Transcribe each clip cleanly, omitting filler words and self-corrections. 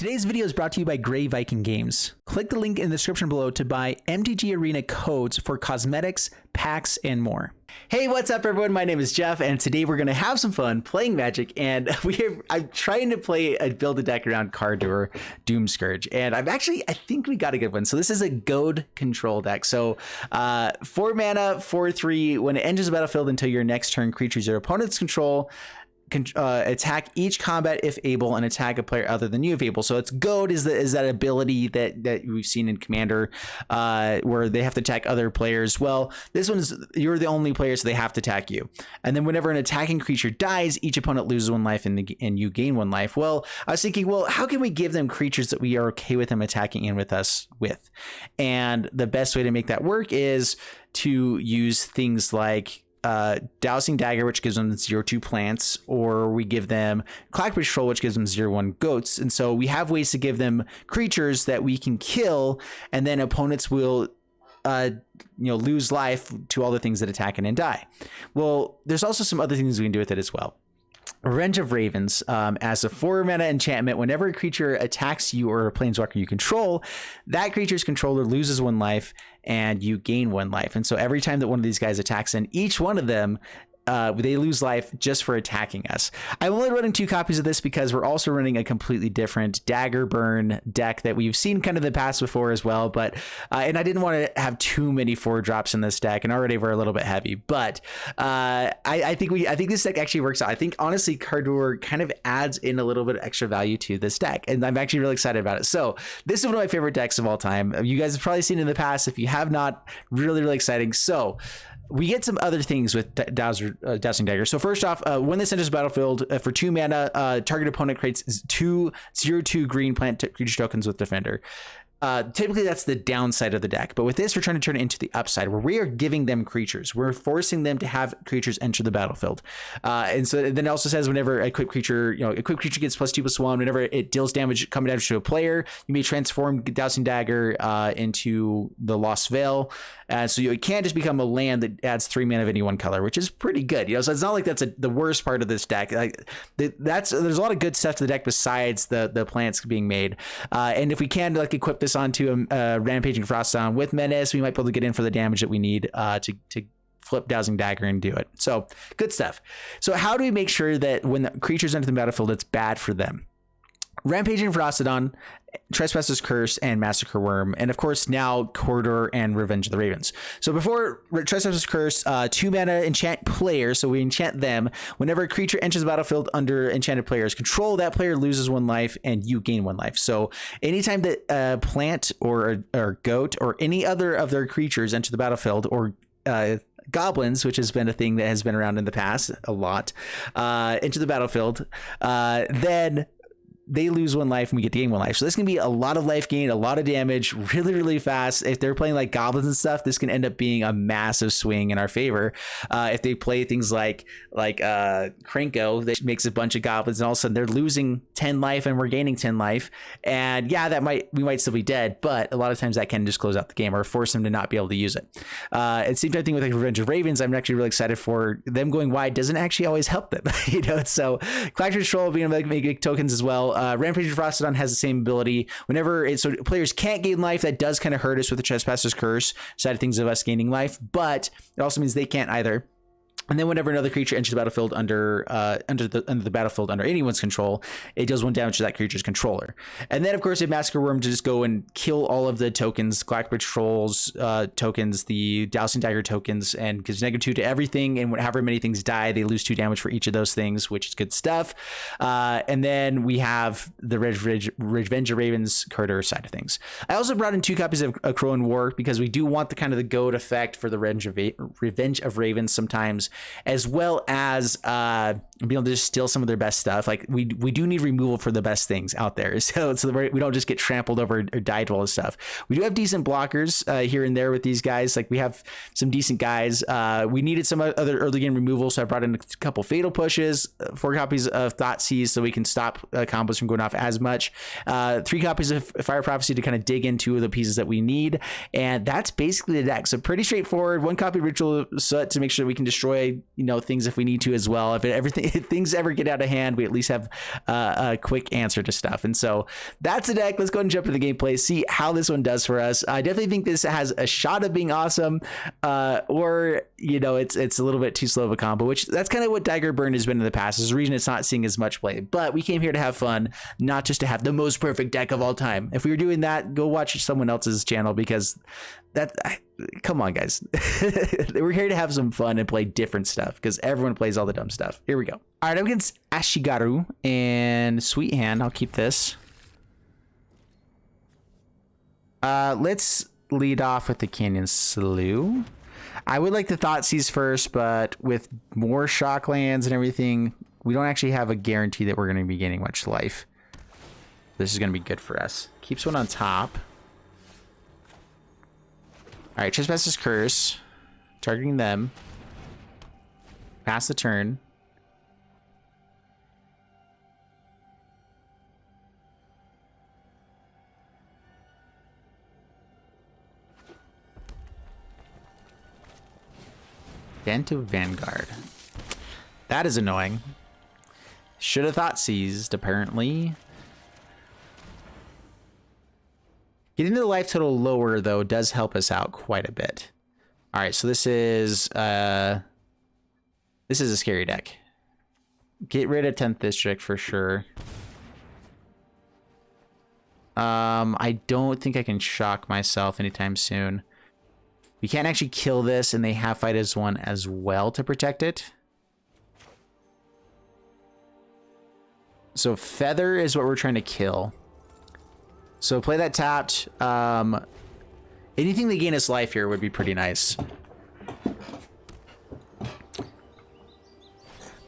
Today's video is brought to you by Grey Viking Games. Click the link in the description below to buy MTG Arena codes for cosmetics, packs, and more. Hey, what's up everyone? My name is Jeff, and today we're going to have some fun playing Magic, and I'm trying to build a deck around KARDUR Doomscourge, and I think we got a good one. So this is a goad control deck. So 4 mana, 4/3, when it enters the battlefield until your next turn, creatures your opponent's control attack each combat if able and attack a player other than you if able. So it's goad is that ability that we've seen in Commander where they have to attack other players. Well, this one's you're the only player, so they have to attack you. And then whenever an attacking creature dies, each opponent loses 1 life and you gain 1 life. Well, I was thinking, well, how can we give them creatures that we are okay with them attacking in with us with? And the best way to make that work is to use things like Dowsing Dagger, which gives them 0/2 plants, or we give them Clackbridge Patrol, which gives them 0/1 goats. And so we have ways to give them creatures that we can kill, and then opponents will lose life to all the things that attack and die. Well, there's also some other things we can do with it as well. Revenge of Ravens, as a 4 mana enchantment, whenever a creature attacks you or a planeswalker you control, that creature's controller loses 1 life and you gain 1 life. And so every time that one of these guys attacks, and each one of them they lose life just for attacking us. I'm only running 2 copies of this because we're also running a completely different dagger burn deck that we've seen kind of the past before as well. But and I didn't want to have too many 4-drops in this deck, and already we're a little bit heavy. But I think this deck actually works out. I think honestly KARDUR kind of adds in a little bit of extra value to this deck, and I'm actually really excited about it. So this is one of my favorite decks of all time. You guys have probably seen it in the past. If you have not, really exciting. So we get some other things with Dowsing Dagger. So first off, when this enters the battlefield, for 2 mana, target opponent creates 2 0/2 green plant creature tokens with Defender. Typically that's the downside of the deck, but with this we're trying to turn it into the upside, where we are giving them creatures. We're forcing them to have creatures enter the battlefield, and so then it also says whenever a equipped creature gets +2/+1, whenever it deals combat damage to a player, you may transform Dowsing Dagger into the Lost Veil, so it can just become a land that adds 3 mana of any one color, which is pretty good. So it's not like that's the worst part of this deck. There's a lot of good stuff to the deck besides the plants being made, and if we can equip this onto a Rampaging Frostdown with Menace, we might be able to get in for the damage that we need to flip Dowsing Dagger and do it. So good stuff. So how do we make sure that when the creatures enter the battlefield, it's bad for them? Rampaging Frostdown, Trespasser's Curse, and Massacre Worm, and of course now KARDUR and Revenge of the Ravens. So before Trespasser's Curse, 2 mana enchant player, so we enchant them. Whenever a creature enters the battlefield under enchanted player's control, that player loses 1 life and you gain 1 life. So anytime that a plant or goat or any other of their creatures enter the battlefield, or goblins, which has been a thing that has been around in the past a lot, into the battlefield, then they lose 1 life and we get to gain 1 life. So this can be a lot of life gain, a lot of damage, really fast. If they're playing like goblins and stuff, this can end up being a massive swing in our favor. If they play things like Krenko, that makes a bunch of goblins, and all of a sudden they're losing 10 life and we're gaining 10 life. And yeah, we might still be dead, but a lot of times that can just close out the game or force them to not be able to use it. And same type thing with Revenge of Ravens. I'm actually really excited for them. Going wide doesn't actually always help them, So Clackbridge Patrol being able to make tokens as well. Rampaging Frostdown has the same ability. So players can't gain life. That does kind of hurt us with the Trespasser's Curse side of things of us gaining life, but it also means they can't either. And then whenever another creature enters the battlefield under the battlefield under anyone's control, it deals 1 damage to that creature's controller. And then of course a Massacre Worm to just go and kill all of the tokens, Clackbridge Patrol's tokens, the Dowsing Dagger tokens, and gives -2 to everything. And however many things die, they lose 2 damage for each of those things, which is good stuff. And then we have the Revenge of Ravens KARDUR side of things. I also brought in 2 copies of Crow and War because we do want the goat effect for the Revenge of Ravens sometimes, as well as be able to just steal some of their best stuff. Like we do need removal for the best things out there, so we don't just get trampled over or died to all this stuff. We do have decent blockers here and there with these guys. Like we have some decent guys. We needed some other early game removal, so I brought in a couple Fatal Pushes, 4 copies of Thoughtseize so we can stop combos from going off as much, 3 copies of Fire Prophecy to kind of dig into the pieces that we need, and that's basically the deck. So pretty straightforward. 1 copy of Ritual Soot to make sure we can destroy destroy, you know, things if we need to as well. If things ever get out of hand, we at least have a quick answer to stuff. And so that's a deck. Let's go ahead and jump into the gameplay, see how this one does for us. I definitely think this has a shot of being awesome, or, you know, it's a little bit too slow of a combo, which that's kind of what Dagger Burn has been in the past. There's a reason it's not seeing as much play, but we came here to have fun, not just to have the most perfect deck of all time. If we were doing that, go watch someone else's channel, because come on, guys. We're here to have some fun and play different stuff, because everyone plays all the dumb stuff. Here we go. All right, I'm against Ashigaru and Sweet Hand. I'll keep this. Let's lead off with the Canyon Slough. I would like the Thoughtseize first, but with more shock lands and everything, we don't actually have a guarantee that we're going to be gaining much life. This is going to be good for us. Keeps one on top. All right, Trespasser's Curse. Targeting them. Pass the turn. Then to Vanguard. That is annoying. Should have thought seized, apparently. Getting the life total lower, though, does help us out quite a bit. All right, so this is a scary deck. Get rid of 10th District for sure. I don't think I can shock myself anytime soon. We can't actually kill this, and they have Fight as one as well to protect it. So Feather is what we're trying to kill. So play that tapped. Anything that gain us life here would be pretty nice.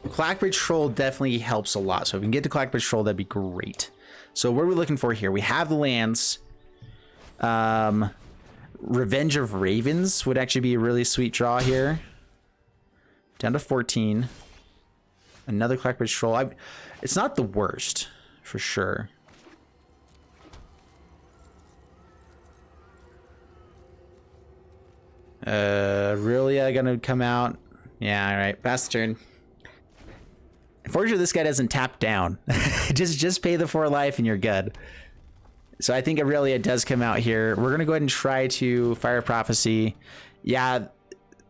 Clackbridge Troll definitely helps a lot. So if we can get to Clackbridge Troll, that'd be great. So what are we looking for here? We have the lands. Revenge of Ravens would actually be a really sweet draw here. Down to 14. Another Clackbridge Troll. It's not the worst, for sure. Aurelia gonna come out. Yeah, all right. Pass the turn. Unfortunately, this guy doesn't tap down. just pay the 4 life and you're good. So I think Aurelia does come out here. We're gonna go ahead and try to Fire Prophecy. Yeah,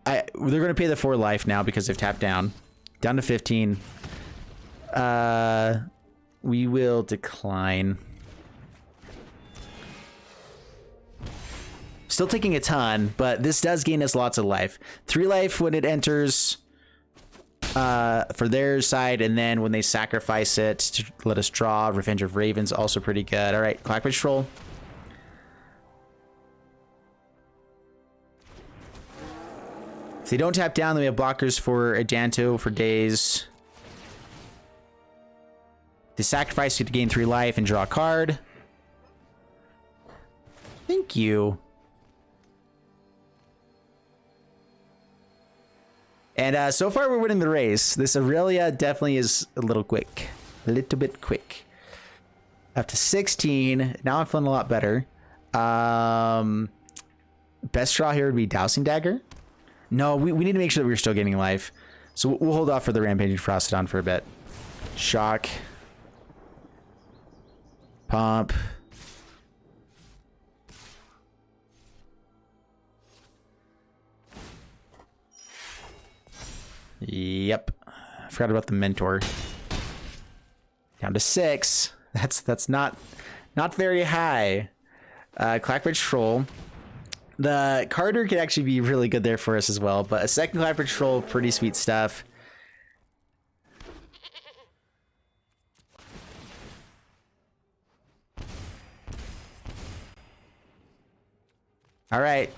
they're gonna pay the 4 life now because they've tapped down. Down to 15. We will decline. Still taking a ton, but this does gain us lots of life. 3 life when it enters for their side, and then when they sacrifice it to let us draw. Revenge of Ravens, also pretty good. All right, Clackbridge Troll. If they don't tap down, then we have blockers for Adanto for days. They sacrifice you to gain 3 life and draw a card. Thank you. And so far, we're winning the race. This Aurelia definitely is a little quick. A little bit quick. Up to 16. Now I'm feeling a lot better. Best draw here would be Dowsing Dagger. No, we need to make sure that we're still gaining life. So we'll hold off for the Rampaging Frostodon for a bit. Shock. Pump. Yep. I forgot about the Mentor. Down to 6. That's not very high. Clackbridge Troll. The KARDUR could actually be really good there for us as well, but a second Clackbridge Troll, pretty sweet stuff. All right.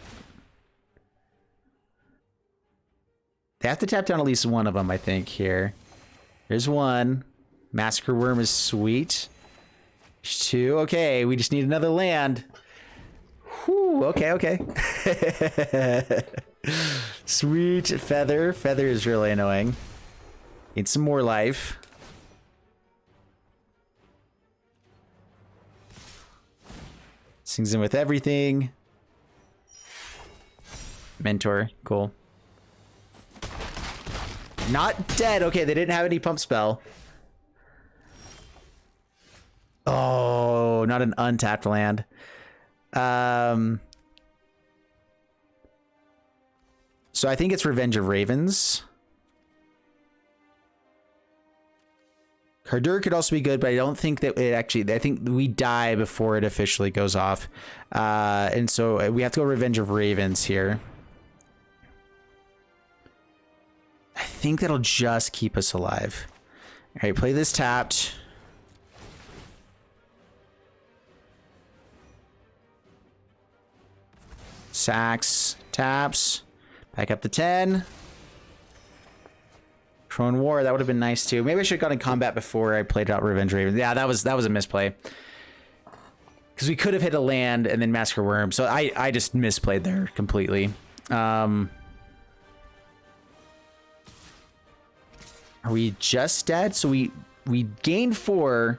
They have to tap down at least one of them, I think, here. There's one. Massacre Worm is sweet. There's 2. Okay, we just need another land. Whew, okay. Sweet. Feather. Feather is really annoying. Need some more life. Sings in with everything. Not dead. Okay, they didn't have any pump spell. Oh, not an untapped land. So I think it's Revenge of Ravens. KARDUR could also be good, but I don't think that it actually... I think we die before it officially goes off. And so we have to go Revenge of Ravens here. I think that'll just keep us alive. All right, play this tapped. Sacks, taps, back up to 10. Prone War, that would have been nice too. Maybe I should have gone in combat before I played out Revenge Raven. Yeah, that was a misplay. Because we could have hit a land and then Massacre Worm. So I just misplayed there completely. Are we just dead? So we gained 4.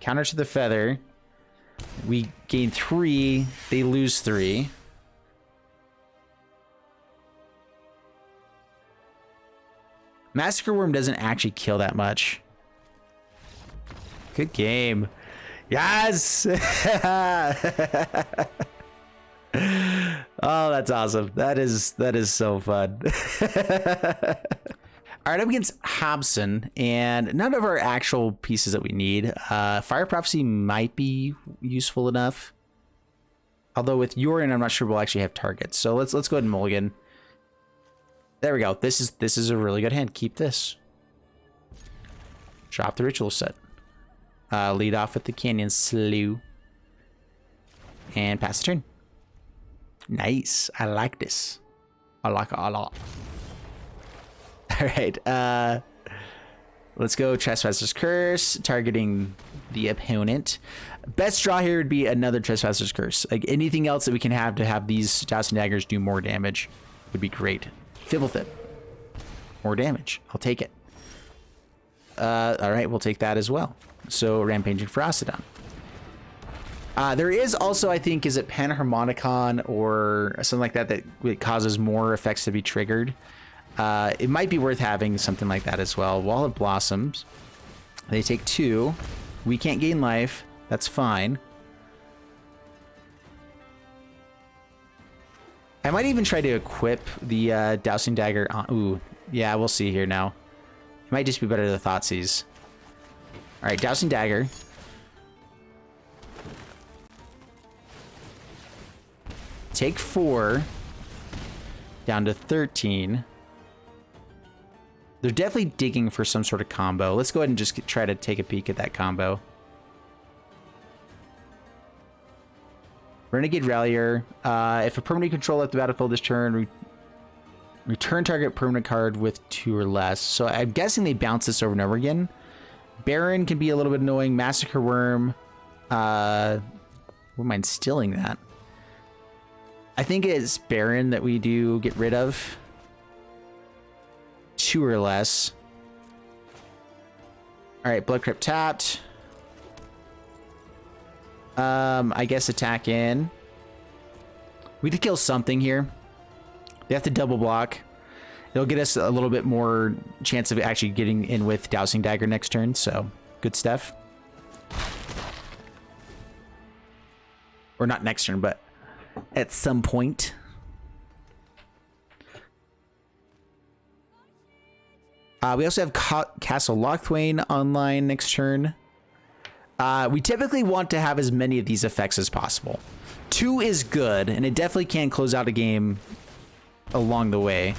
Counter to the feather. We gain 3. They lose 3. Massacre Worm doesn't actually kill that much. Good game. Yes! Oh, that's awesome. That is so fun. All right, I'm against Hobson, and none of our actual pieces that we need. Fire Prophecy might be useful enough. Although with Yorin, I'm not sure we'll actually have targets. So let's go ahead and mulligan. There we go. This is a really good hand. Keep this. Drop the ritual set. Lead off with the Canyon Slew. And pass the turn. Nice. I like this. I like it a lot. All right. Let's go Trespasser's Curse, targeting the opponent. Best draw here would be another Trespasser's Curse. Like anything else that we can have to have these Jousting Daggers do more damage would be great. Fibblethip. More damage. I'll take it. All right, we'll take that as well. So Rampaging Ferocidon. There is also, I think, is it Panharmonicon or something like that that causes more effects to be triggered. It might be worth having something like that as well. Wall of Blossoms. They take 2. We can't gain life. That's fine. I might even try to equip the Dousing Dagger. Ooh, yeah, we'll see here now. It might just be better to Thoughtseize. All right, Dousing Dagger. Take 4. Down to 13. They're definitely digging for some sort of combo. Let's go ahead and just try to take a peek at that combo. Renegade Rallier. If a permanent control left the battlefield this turn, return target permanent card with 2 or less. So I'm guessing they bounce this over and over again. Baron can be a little bit annoying. Massacre Worm. Wouldn't mind stealing that. I think it's Baron that we do get rid of. 2 or less. All right, Blood Crypt tapped. I guess attack in. We need to kill something here. They have to double block. It'll get us a little bit more chance of actually getting in with Dousing Dagger next turn, so good stuff. Or not next turn, but at some point. We also have Castle Lochthwain online next turn. We typically want to have as many of these effects as possible. 2 is good, and it definitely can close out a game along the way.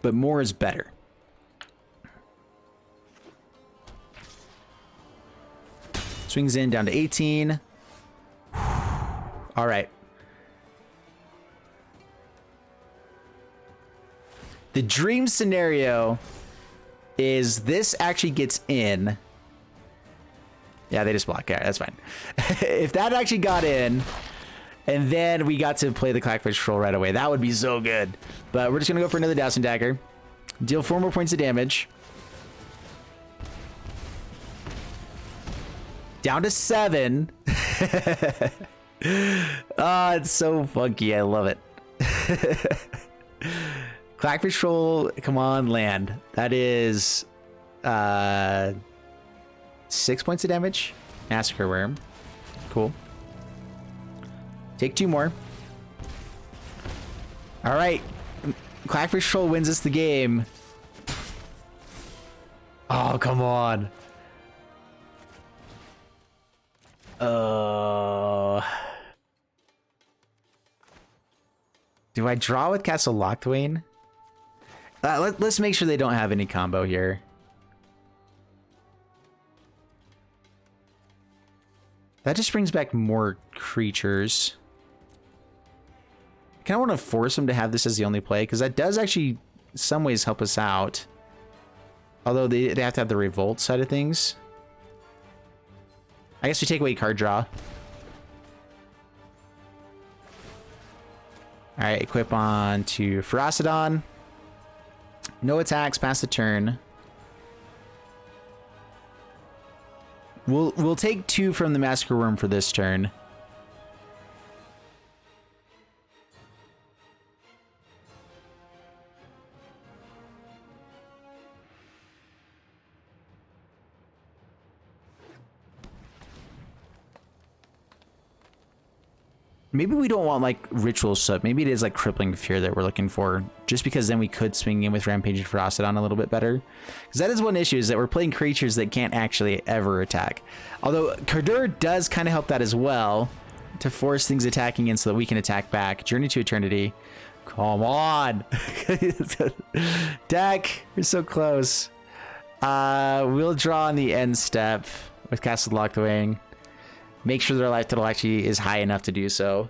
But more is better. Swings in down to 18. All right. The dream scenario is this actually gets in. Yeah, they just block. Yeah, that's fine. If that actually got in, and then we got to play the Clackfish Troll right away, that would be so good. But we're just going to go for another Dousing Dagger. Deal 4 more points of damage. Down to 7. Oh, it's so funky. I love it. Clack Patrol, come on, land. That is 6 points of damage. Massacre Worm. Cool. Take 2 more. All right. Clack Patrol wins us the game. Oh, come on. Do I draw with Castle Lochthwain? Let's make sure they don't have any combo here. That just brings back more creatures. I kind of want to force them to have this as the only play, because that does actually, in some ways, help us out. Although they have to have the Revolt side of things. I guess we take away card draw. Alright, equip on to Ferocidon. No attacks past the turn. We'll take 2 from the Massacre Worm for this turn. Maybe we don't want like Ritual Slip. Maybe it is like Crippling Fear that we're looking for, just because then we could swing in with Rampaging Ferocidon a little bit better. Because that is one issue, is that we're playing creatures that can't actually ever attack. Although KARDUR does kind of help that as well, to force things attacking in so that we can attack back. Journey to Eternity. Come on. Deck, we're so close. We'll draw on the end step with Castle Lochthwain. Make sure their life total actually is high enough to do so.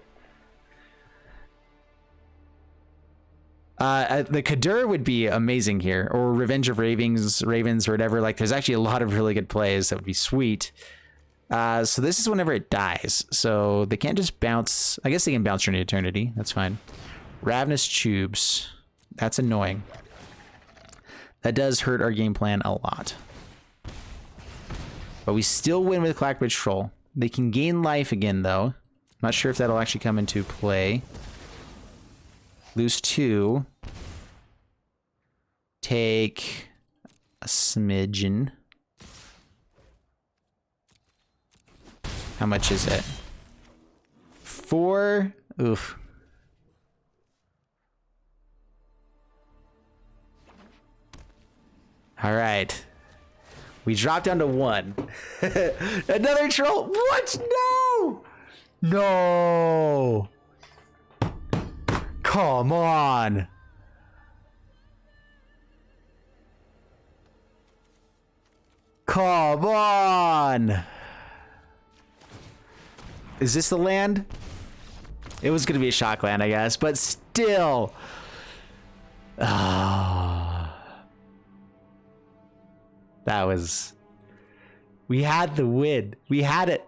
The KARDUR would be amazing here, or Revenge of Ravens, or whatever. Like, there's actually a lot of really good plays that would be sweet. So this is whenever it dies. So they can't just bounce. I guess they can bounce Journey to Eternity. That's fine. Ravenous Tubes. That's annoying. That does hurt our game plan a lot. But we still win with Clack Patrol. They can gain life again, though. Not sure if that'll actually come into play. Lose 2. Take a smidgen. How much is it? 4. Oof. All right. We dropped down to 1. Another troll. What? No. No. Come on. Come on. Is this the land? It was going to be a shock land, I guess, but still. Oh. That was... We had the win. We had it.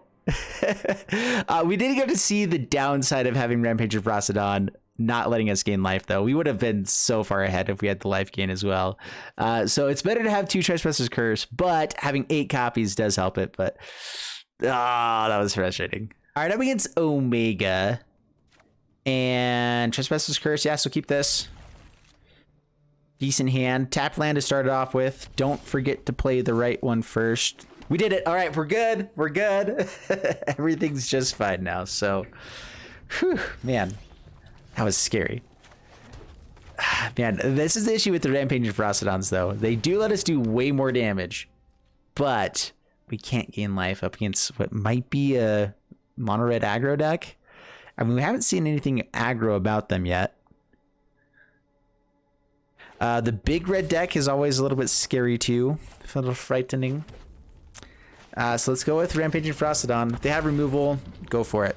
We didn't get to see the downside of having Rampage of Ferocidon not letting us gain life, though. We would have been so far ahead if we had the life gain as well. So it's better to have 2 Trespasser's Curse, but having 8 copies does help it. But that was frustrating. All right, up against Omega and Trespasser's Curse. Yeah, so keep this. Decent hand. Tap land to start it off with. Don't forget to play the right one first. We did it. All right, we're good. We're good. Everything's just fine now. So, whew, man, that was scary. Man, this is the issue with the Rampaging Ferocidons, though. They do let us do way more damage, but we can't gain life up against what might be a mono red aggro deck. I mean, we haven't seen anything aggro about them yet. The big red deck is always a little bit scary too, a little frightening. So let's go with Rampaging Ferocidon. If they have removal, go for it.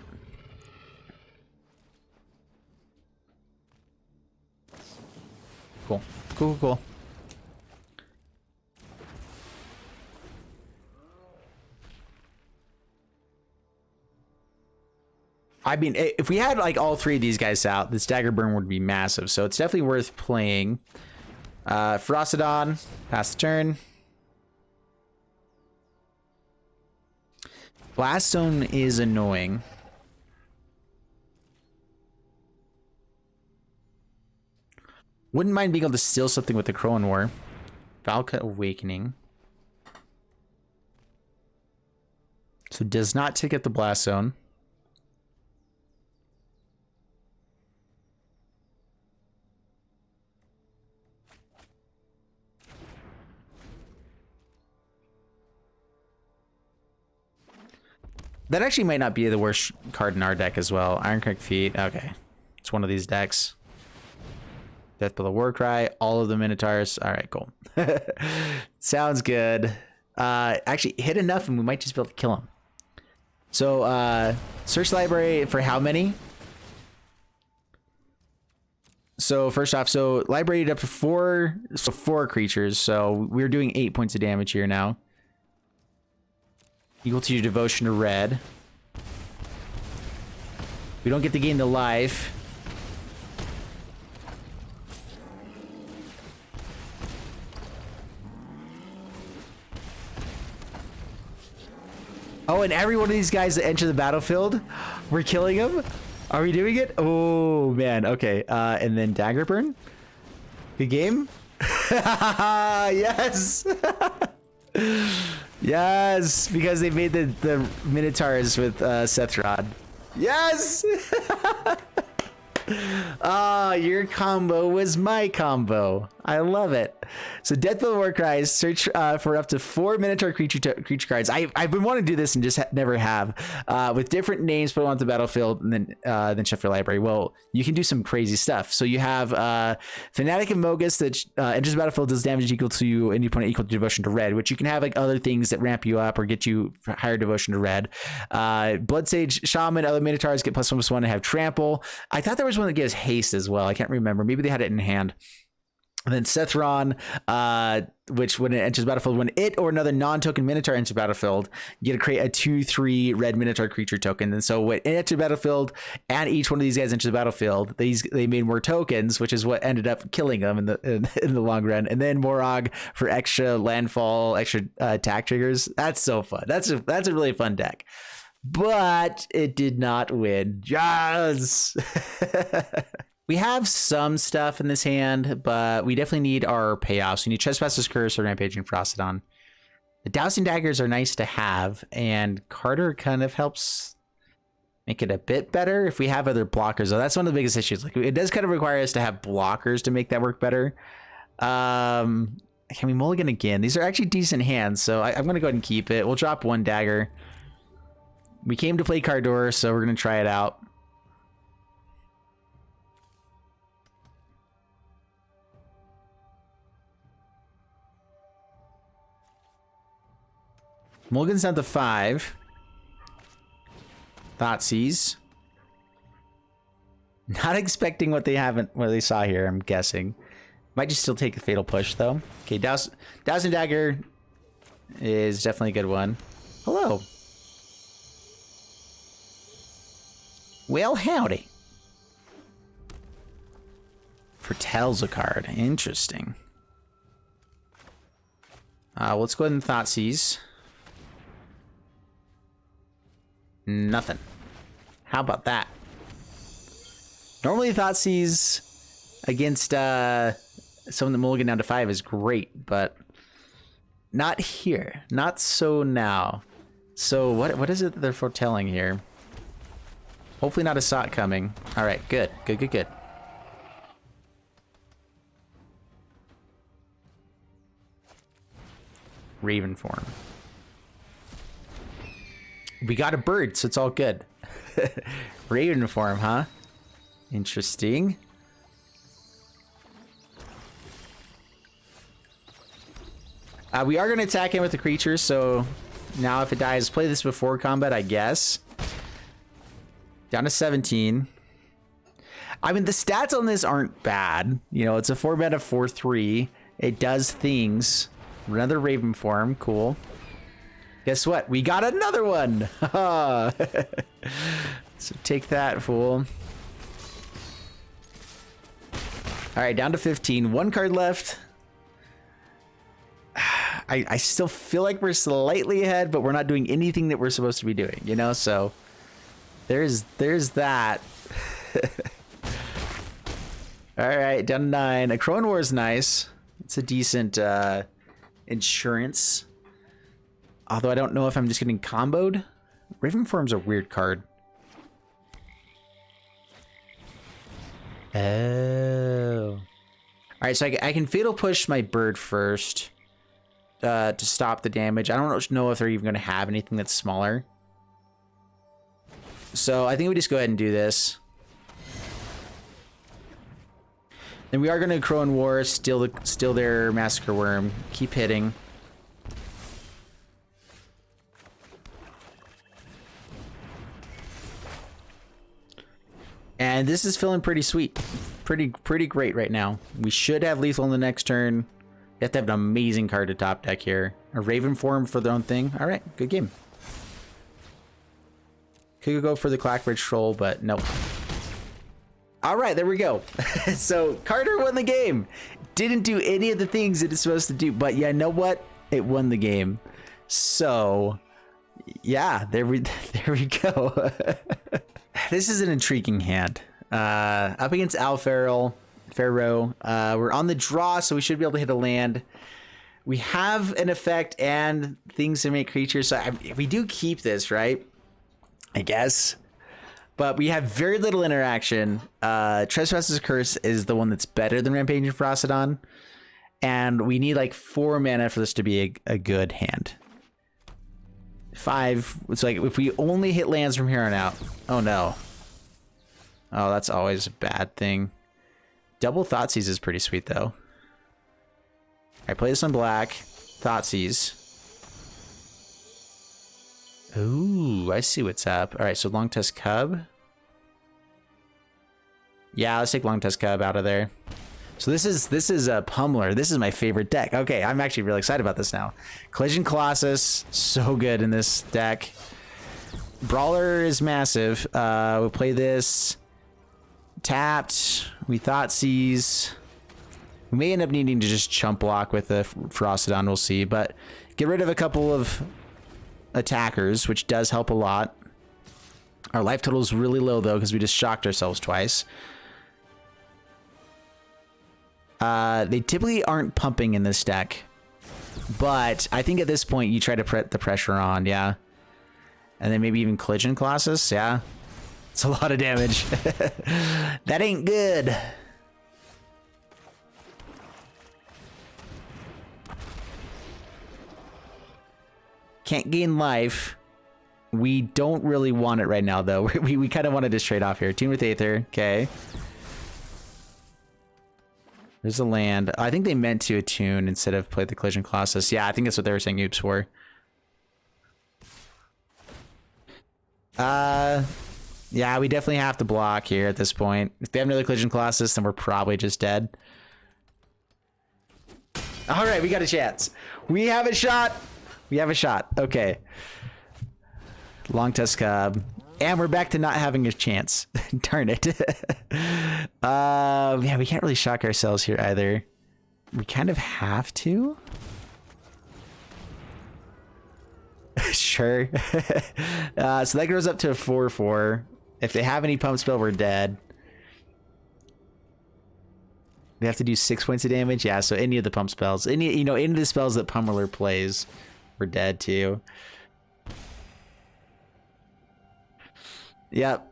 Cool. Cool, cool. I mean, if we had like all 3 of these guys out, this dagger burn would be massive. So it's definitely worth playing. Ferocidon, pass the turn. Blast Zone is annoying. Wouldn't mind being able to steal something with the Crowan War. Valka Awakening. So does not take up the Blast Zone. That actually might not be the worst card in our deck as well. Ironcrag Feet. Okay. It's one of these decks. Death Below Warcry. All of the Minotaurs. All right, cool. Sounds good. Actually, hit enough and we might just be able to kill him. So, search library for how many? So, first off, so library up to four creatures. So, we're doing 8 points of damage here now. Equal to your devotion to red. We don't get to gain the life. Oh, and every one of these guys that enter the battlefield, we're killing them? Are we doing it? Oh, man. Okay. And then Dagger Burn. Good game. Yes. Yes, because they made the Minotaurs with Sethrod. Yes! Ah, your combo was my combo. I love it. So Death Below Warcry, search for up to 4 Minotaur creature cards. I've been wanting to do this and just never have. With different names put on the battlefield and then check for library. Well, you can do some crazy stuff. So you have Fanatic and Mogus that enters the battlefield, does damage equal to any opponent equal to devotion to red, which you can have like other things that ramp you up or get you higher devotion to red. Blood Sage Shaman, other Minotaurs get +1/+1 and have trample. I thought there was one that gives haste as well. I can't remember. Maybe they had it in hand. And then Sethron, which when it enters battlefield, when it or another non-token Minotaur enters battlefield, you get to create a 2/3 red Minotaur creature token. And so when it enters battlefield and each one of these guys enters the battlefield, they made more tokens, which is what ended up killing them in the long run. And then Morog for extra landfall, extra attack triggers. That's so fun. That's a really fun deck. But it did not win. Yes. We have some stuff in this hand, but we definitely need our payoffs. We need Trespasser's Curse or Rampaging Frostodon. The Dousing Daggers are nice to have, and KARDUR kind of helps make it a bit better if we have other blockers. So that's one of the biggest issues. Like, it does kind of require us to have blockers to make that work better. Can we mulligan again? These are actually decent hands, so I'm going to go ahead and keep it. We'll drop 1 dagger. We came to play KARDUR, so we're going to try it out. Mulligan's down to 5. Thoughtseize. Not expecting what they saw here, I'm guessing. Might just still take the Fatal Push, though. Okay, Dousing Dagger is definitely a good one. Hello. Well, howdy. Foretells a card. Interesting. Let's go ahead and Thoughtseize. Nothing. How about that? Normally Thoughtseize against someone that mulligan down to 5 is great, but not here. Not so now. So what is it that they're foretelling here? Hopefully not a Sot coming. All right, good. Good. Raven form. We got a bird, so it's all good. Raven form, huh? Interesting. We are going to attack him with the creatures, so now if it dies, play this before combat, I guess. Down to 17. I mean, the stats on this aren't bad. You know, it's a 4-mana 4/3. It does things. Another Raven form, cool. Guess what? We got another one! So take that, fool. Alright, down to 15. 1 card left. I still feel like we're slightly ahead, but we're not doing anything that we're supposed to be doing, you know? So there's that. All right, down to 9. A Crone War is nice. It's a decent insurance. Although I don't know if I'm just getting comboed. Raven Form's a weird card. Oh. All right, so I can Fatal Push my bird first to stop the damage. I don't know if they're even going to have anything that's smaller. So I think we just go ahead and do this. Then we are going to Crone War, steal their Massacre Worm, keep hitting. And this is feeling pretty sweet. Pretty great right now. We should have lethal in the next turn. You have to have an amazing card to top deck here. A Raven Form for their own thing. All right, good game. Could go for the Clackbridge Troll, but nope. All right, there we go. So KARDUR won the game. Didn't do any of the things it is supposed to do, but yeah, you know what? It won the game. So yeah, there we go. This is an intriguing hand. Up against Pharaoh. We're on the draw, so we should be able to hit a land. We have an effect and things to make creatures. So we do keep this, right? I guess. But we have very little interaction. Trespasser's Curse is the one that's better than Rampaging Ferocidon. And we need like 4 mana for this to be a good hand. 5. It's like if we only hit lands from here on out. Oh no. Oh, that's always a bad thing. Double Thoughtseize is pretty sweet though. I play this on black. Thoughtseize. Ooh, I see what's up. All right, so Long Tusk Cub. Yeah, let's take Long Tusk Cub out of there. So this is a Pummeler. This is my favorite deck. Okay, I'm actually really excited about this now. Collision Colossus, so good in this deck. Brawler is massive. We'll play this tapped. We Thoughtseize. We may end up needing to just chump block with the Ferocidon, we'll see. But get rid of a couple of attackers, which does help a lot. Our life total is really low though because we just shocked ourselves twice. They typically aren't pumping in this deck, but I think at this point you try to put the pressure on, yeah. And then maybe even Collision Colossus, yeah. It's a lot of damage. That ain't good. Can't gain life. We don't really want it right now, though. We kind of want to just trade off here. Tune with Aether. Okay. There's a land. I think they meant to attune instead of play the Collision Colossus. Yeah, I think that's what they were saying oops for. Yeah, we definitely have to block here at this point. If they have another Collision Colossus, then we're probably just dead. All right, we got a chance. We have a shot. We have a shot. Okay. Long Tusk Cub. And we're back to not having a chance. Darn it. Yeah, we can't really shock ourselves here either. We kind of have to. Sure. So that goes up to a 4/4. If they have any pump spell, we're dead. They have to do 6 points of damage. Yeah, so any of the pump spells, any of the spells that Pummeler plays, we're dead too. Yep.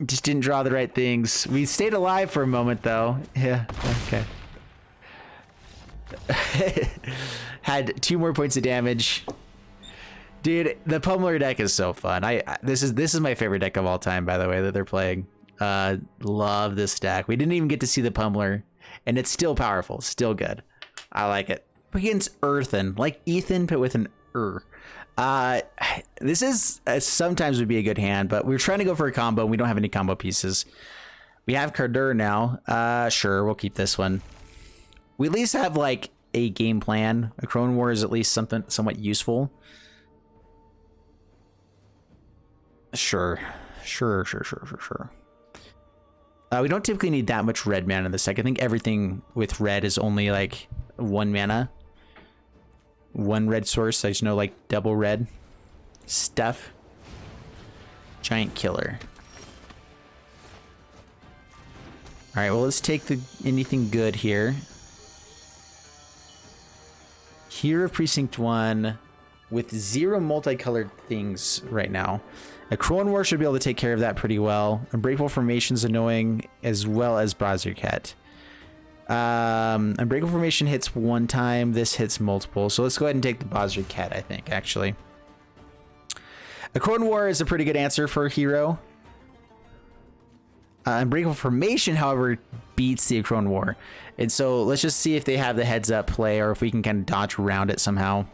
Just didn't draw the right things. We stayed alive for a moment though. Yeah, okay. Had 2 more points of damage. Dude, the Pummeler deck is so fun. This is my favorite deck of all time, by the way, that they're playing. Love this deck. We didn't even get to see the Pummeler, and it's still powerful, still good. I like it. Against Earthen, like Ethan, but with an this is sometimes would be a good hand, but we're trying to go for a combo. We don't have any combo pieces. We have KARDUR now. Sure, we'll keep this one. We at least have like a game plan. A Crone War is at least something somewhat useful. Sure. We don't typically need that much red mana in this deck. I think everything with red is only like 1 mana. 1 red source. I just know like double red stuff. Giant Killer. All right, well, let's take the anything good here. Hero of Precinct 1 with 0 multicolored things right now. A Crone War should be able to take care of that pretty well. Unbreakable Formation's annoying, as well as Cat. Unbreakable Formation hits 1 time. This hits multiple. So let's go ahead and take the Cat, I think, actually. A Crone War is a pretty good answer for a hero. Unbreakable Formation, however, beats the Crone War. And so let's just see if they have the heads up play or if we can kind of dodge around it somehow.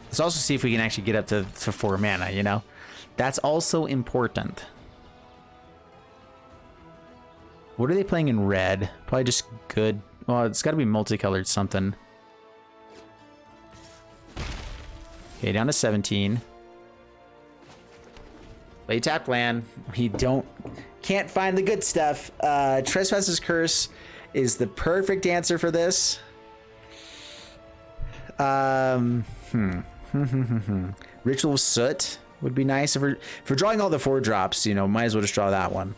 Let's also see if we can actually get up to 4 mana, you know? That's also important. What are they playing in red? Probably just good. Well, it's got to be multicolored something. Okay, down to 17. Play tap land. We can't find the good stuff. Trespasser's Curse is the perfect answer for this. Ritual of Soot would be nice. If we're drawing all the 4 drops, you know, might as well just draw that one.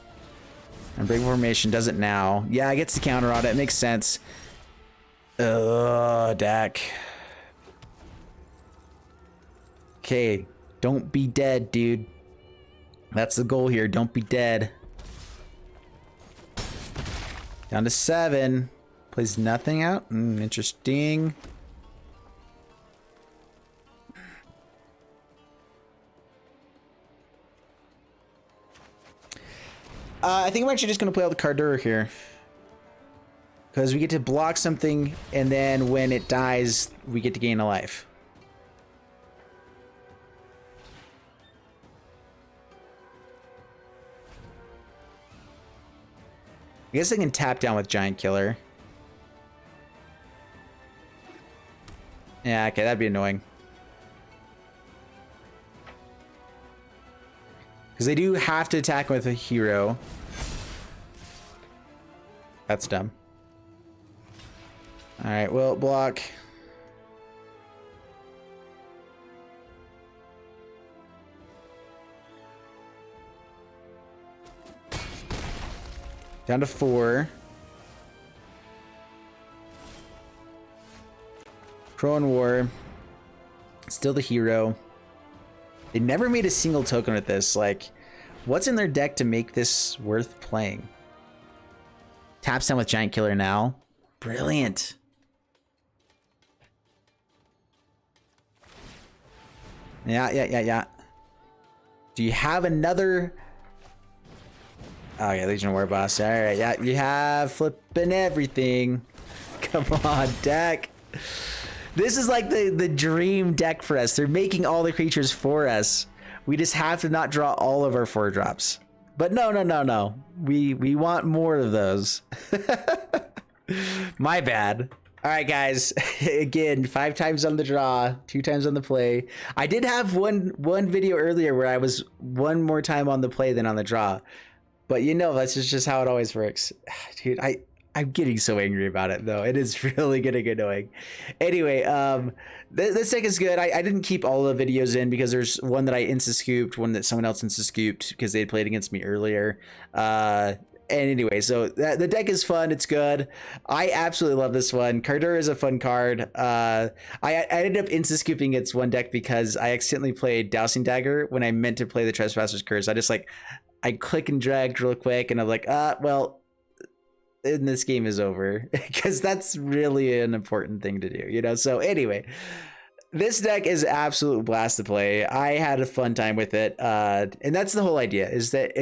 And Break Formation does it now. Yeah, it gets the counter on it. It makes sense. Deck. Okay, don't be dead, dude. That's the goal here. Don't be dead. Down to 7. Plays nothing out. Interesting. I think I'm actually just going to play all the KARDUR here. Because we get to block something, and then when it dies, we get to gain a life. I guess I can tap down with Giant Killer. Yeah, okay, that'd be annoying. Because they do have to attack with a hero. That's dumb. Alright, well, block. Down to 4. Crone War. Still the hero. They never made a single token with this. Like, what's in their deck to make this worth playing? Taps down with Giant Killer now. Brilliant. Yeah. Do you have another? Oh, yeah, Legion of War Boss. All right, yeah, you have flipping everything. Come on, deck. This is like the dream deck for us. They're making all the creatures for us. We just have to not draw all of our 4 drops. But no. We want more of those. My bad. All right, guys. Again, 5 times on the draw, 2 times on the play. I did have one video earlier where I was 1 more time on the play than on the draw. But you know, that's just how it always works. Dude, I'm getting so angry about it, though. It is really getting annoying. Anyway, this deck is good. I didn't keep all the videos in because there's one that I insta-scooped, one that someone else insta-scooped because they had played against me earlier. And anyway, so the deck is fun. It's good. I absolutely love this one. KARDUR is a fun card. I ended up insta-scooping its one deck because I accidentally played Dowsing Dagger when I meant to play the Trespasser's Curse. I click and dragged real quick, and I'm like, well, and this game is over because that's really an important thing to do, you know? So anyway, this deck is absolute blast to play. I had a fun time with it. And that's the whole idea, is that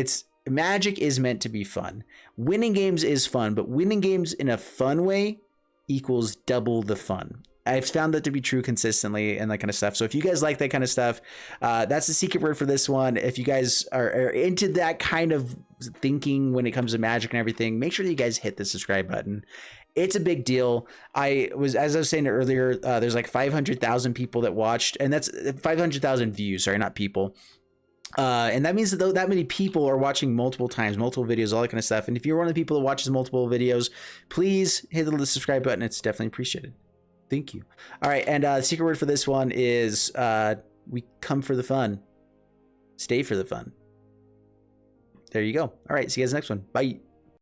Magic is meant to be fun. Winning games is fun, but winning games in a fun way equals double the fun. I've found that to be true consistently and that kind of stuff. So if you guys like that kind of stuff, that's the secret word for this one. If you guys are into that kind of thinking when it comes to Magic and everything, make sure that you guys hit the subscribe button. It's a big deal. As I was saying earlier, there's like 500,000 people that watched, and that's 500,000 views. Sorry, not people. And that means that that many people are watching multiple times, multiple videos, all that kind of stuff. And if you're one of the people that watches multiple videos, please hit the subscribe button. It's definitely appreciated. Thank you. All right, and the secret word for this one is we come for the fun. Stay for the fun. There you go. All right, see you guys next one. Bye.